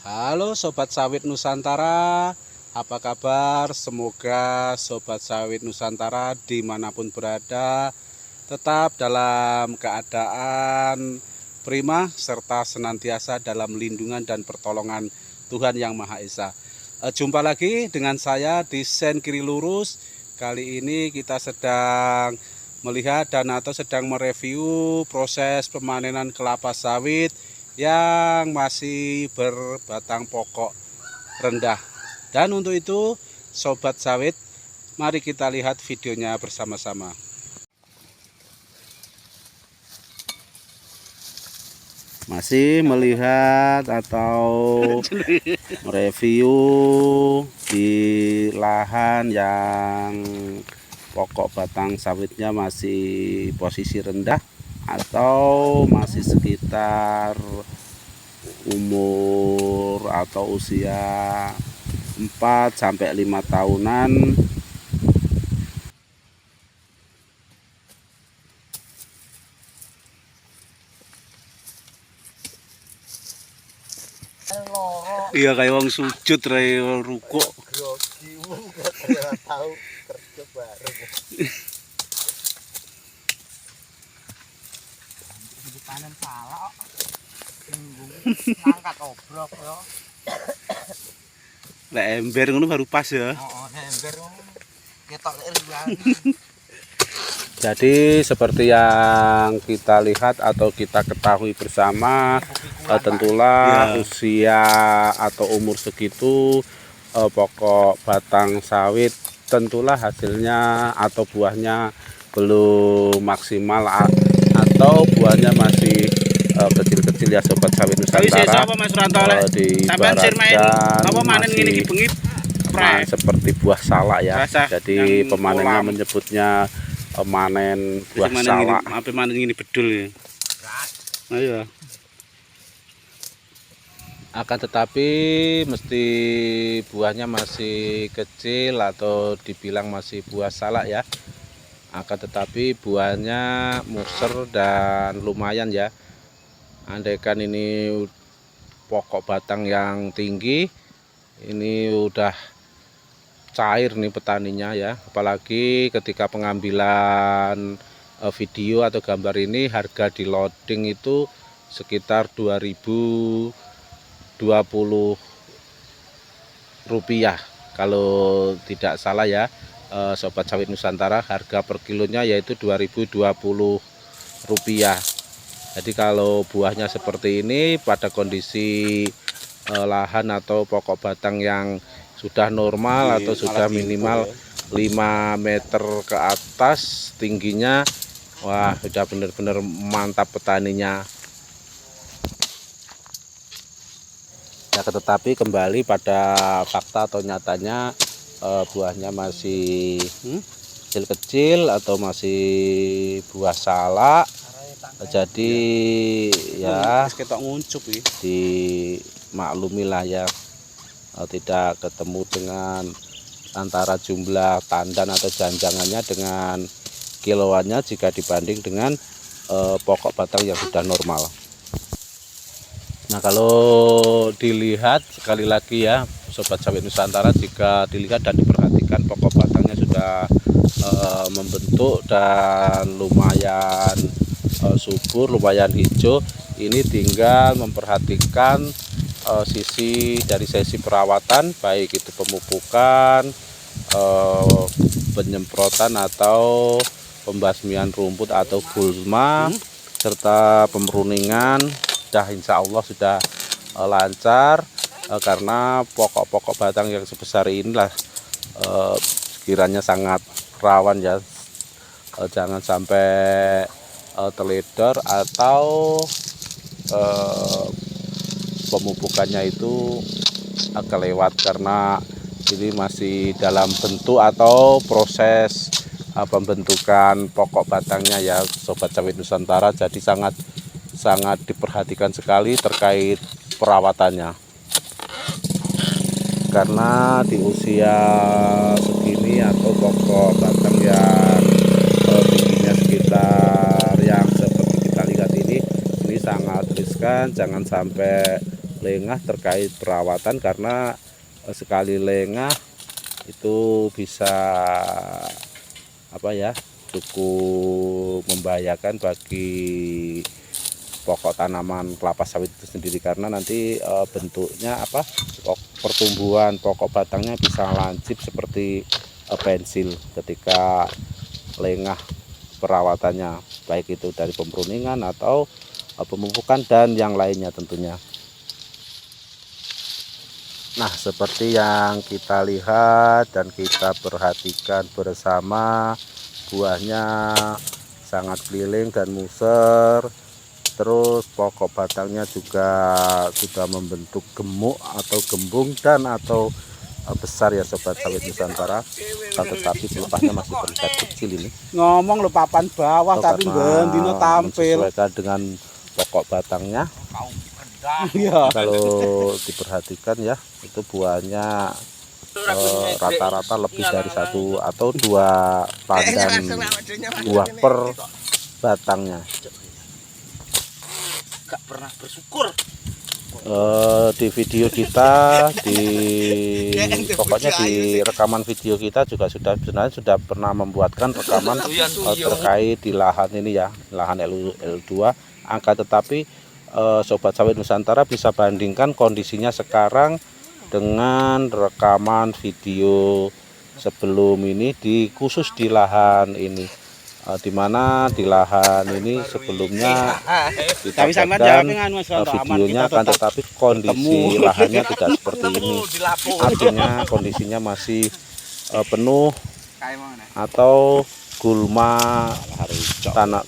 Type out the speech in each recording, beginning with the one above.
Halo Sobat Sawit Nusantara, apa kabar? Semoga Sobat Sawit Nusantara dimanapun berada tetap dalam keadaan prima serta senantiasa dalam lindungan dan pertolongan Tuhan Yang Maha Esa. Jumpa lagi dengan saya di Sen Kiri Lurus. Kali ini kita sedang melihat dan atau sedang mereview proses pemanenan kelapa sawit yang masih berbatang pokok rendah. Dan untuk itu Sobat Sawit, mari kita lihat videonya bersama-sama. Masih melihat atau mereview di lahan yang pokok batang sawitnya masih posisi rendah atau masih sekitar umur atau usia 4-5 tahunan. Iya kayak wong sujud rai ruko. Tahu kerja bareng. Panen salah kok. Ngangkat obrok yo. Lek ember ngono baru pas ya. Ember ketok ribuan. Jadi seperti yang kita lihat atau kita ketahui bersama, tentulah usia atau umur segitu pokok batang sawit tentulah hasilnya atau buahnya belum maksimal atau buahnya masih kecil-kecil ya Sobat Sawit Nusantara. Diibaratkan seperti buah salak ya. Jadi pemanennya menyebutnya panen buah salak. Apa manen ini bedul ya? Ayo. Akan tetapi mesti buahnya masih kecil atau dibilang masih buah salak ya. Akan tetapi buahnya musser dan lumayan ya. Andaikan ini pokok batang yang tinggi, ini udah cair nih petaninya ya. Apalagi ketika pengambilan video atau gambar ini harga di loading itu sekitar 2020 rupiah kalau tidak salah ya Sobat Sawit Nusantara. Harga per kilonya yaitu 2020 rupiah. Jadi kalau buahnya seperti ini pada kondisi lahan atau pokok batang yang sudah normal atau sudah minimal 5 meter ke atas tingginya, wah sudah benar-benar mantap petaninya. Ya, tetapi kembali pada fakta atau nyatanya buahnya masih kecil-kecil atau masih buah salak. Jadi ya dimaklumilah ya, tidak ketemu dengan antara jumlah tandan atau janjangannya dengan kiloannya jika dibanding dengan pokok batang yang sudah normal. Nah, kalau dilihat sekali lagi ya Sobat Sawit Nusantara, jika dilihat dan diperhatikan pokok batangnya sudah membentuk dan lumayan subur, lumayan hijau. Ini tinggal memperhatikan sisi perawatan, baik itu pemupukan, penyemprotan atau pembasmian rumput atau gulma, serta pemruningan. Insya Allah sudah lancar karena pokok-pokok batang yang sebesar inilah sekiranya sangat rawan ya, jangan sampai teledor atau pemupukannya itu kelewat karena ini masih dalam bentuk atau proses pembentukan pokok batangnya ya Sobat Sawit Nusantara. Jadi sangat diperhatikan sekali terkait perawatannya, karena di usia segini atau pokok batang yang tingginya sekitar yang seperti kita lihat ini sangat riskan, jangan sampai lengah terkait perawatan, karena sekali lengah itu bisa cukup membahayakan bagi pokok tanaman kelapa sawit itu sendiri, karena nanti bentuknya pertumbuhan pokok batangnya bisa lancip seperti pensil ketika lengah perawatannya, baik itu dari pemruningan atau pemupukan dan yang lainnya tentunya. Nah, seperti yang kita lihat dan kita perhatikan bersama, buahnya sangat keliling dan muser. Terus pokok batangnya juga sudah membentuk gemuk atau gembung dan atau besar ya sobat sawit Nusantara. Tetapi pelepahnya masih terlihat kecil ini. Ngomong lo papan bawah tapi bendino tampil. Menyesuaikan dengan pokok batangnya. Iya. Kalau diperhatikan ya, itu buahnya rata-rata lebih dari 1 atau 2 pandan buah per batangnya. Gak pernah bersyukur. Di video kita, pokoknya di rekaman video kita juga sebenarnya sudah pernah membuatkan rekaman terkait di lahan ini ya, lahan L2 angka. Tetapi sobat sawit Nusantara bisa bandingkan kondisinya sekarang dengan rekaman video sebelum ini, khusus di lahan ini, dimana di lahan ini sebelumnya kita buatkan videonya, akan tetapi kondisi lahannya tidak seperti ini. Artinya kondisinya masih penuh atau gulma,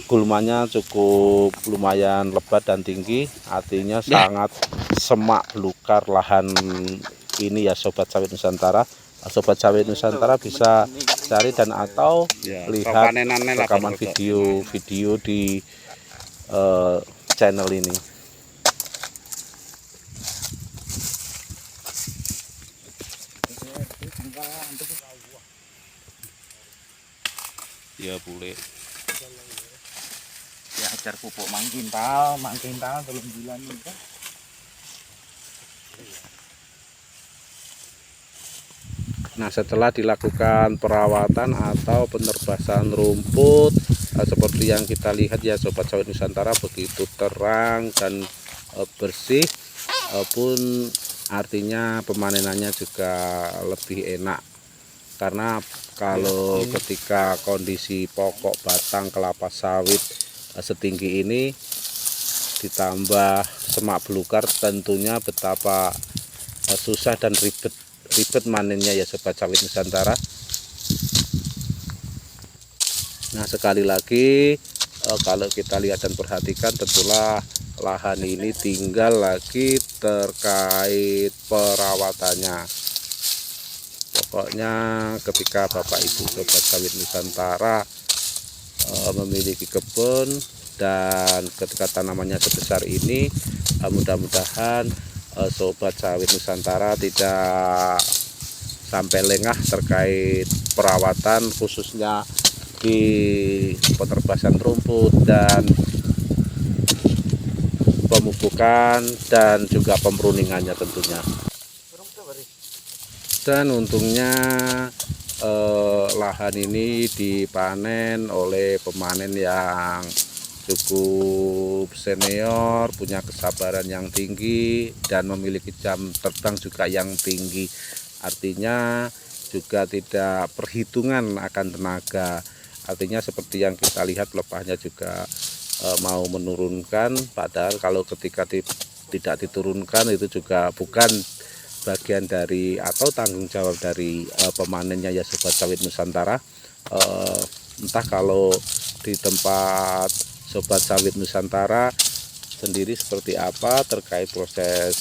gulmanya cukup lumayan lebat dan tinggi, artinya sangat semak belukar lahan ini ya sobat sawit Nusantara. Sobat sawit Nusantara bisa cari dan atau lihat rekaman video di channel ini. Ya boleh. Ya ajar pupuk mangkin tal 3 bulan itu. Nah, setelah dilakukan perawatan atau penerbasan rumput seperti yang kita lihat ya sobat sawit Nusantara, begitu terang dan bersih, pun artinya pemanenannya juga lebih enak. Karena kalau ketika kondisi pokok batang kelapa sawit setinggi ini ditambah semak belukar, tentunya betapa susah dan ribet manennya ya sobat sawit Nusantara. Nah, sekali lagi kalau kita lihat dan perhatikan, tentulah lahan ini tinggal lagi terkait perawatannya. Pokoknya ketika Bapak Ibu sobat sawit Nusantara memiliki kebun dan ketika tanamannya sebesar ini, mudah-mudahan sobat sawit Nusantara tidak sampai lengah terkait perawatan, khususnya di penerbasan rumput dan pemupukan dan juga pemruningannya tentunya. Dan untungnya lahan ini dipanen oleh pemanen yang cukup senior, punya kesabaran yang tinggi dan memiliki jam terbang juga yang tinggi. Artinya juga tidak perhitungan akan tenaga. Artinya seperti yang kita lihat, pelepahnya juga mau menurunkan, padahal kalau ketika tidak diturunkan itu juga bukan bagian dari atau tanggung jawab dari pemanennya ya sobat sawit Nusantara. Entah kalau di tempat sobat sawit Nusantara sendiri seperti apa terkait proses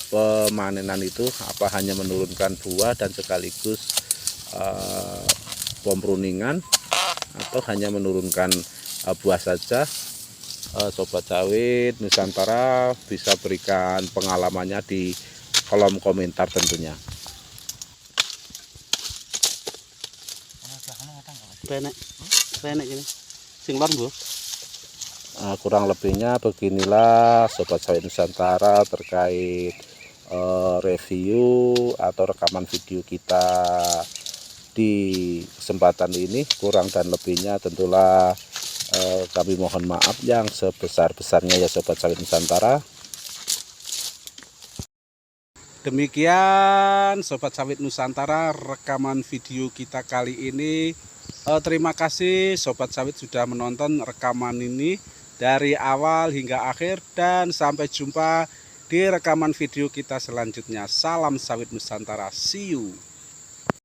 pemanenan itu, apa hanya menurunkan buah dan sekaligus pemruningan, atau hanya menurunkan buah saja. Sobat sawit Nusantara bisa berikan pengalamannya di kolom komentar tentunya. Penek gini. Sing lor, Bu. kurang lebihnya beginilah Sobat Sawit Nusantara terkait review atau rekaman video kita di kesempatan ini. Kurang dan lebihnya tentulah kami mohon maaf yang sebesar-besarnya ya Sobat Sawit Nusantara. Demikian Sobat Sawit Nusantara rekaman video kita kali ini. Terima kasih Sobat Sawit sudah menonton rekaman ini dari awal hingga akhir, dan sampai jumpa di rekaman video kita selanjutnya. Salam Sawit Nusantara, see you.